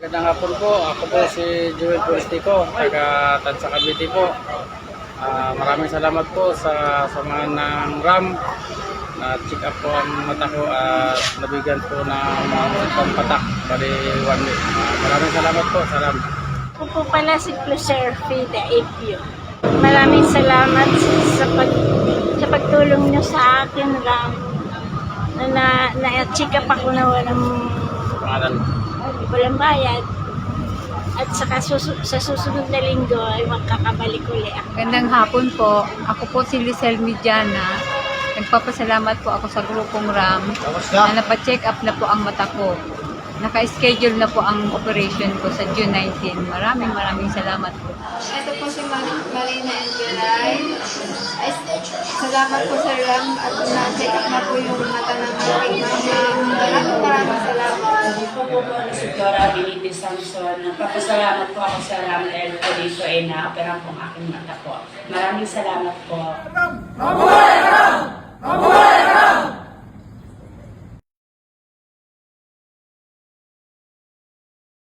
Magandang hapon po. Ako po si Joel Polistico, taga Tansa Cavite po. Maraming salamat po sa samahan ng RAM. Na-check up po ang mata ko at nabigyan po ng pampatak bali 1 week. Maraming salamat po sa RAM. Ako po pala si Closer Fida Apio. Maraming salamat sa pagtulong nyo sa akin, Ram. Na-check up ako na walang bayad. At sa susunod na linggo ay magkakabalik ulit ako. Magandang hapon po. Ako po si Lisel Midiana. Nagpapasalamat po ako sa grupong RAM na napacheck up na po ang mata ko. Naka-schedule na po ang operation ko sa June 19. Maraming salamat po. Ito po si Marina Engeray. Salamat po sa RAM at na-check up na po yung mata ng aking mama. Maraming salamat. Ako po si Dora Benitez Samson. Nagpapasalamat po ako sa RAM dahil po dito ay na-opera po ang aking mata po. Maraming salamat po.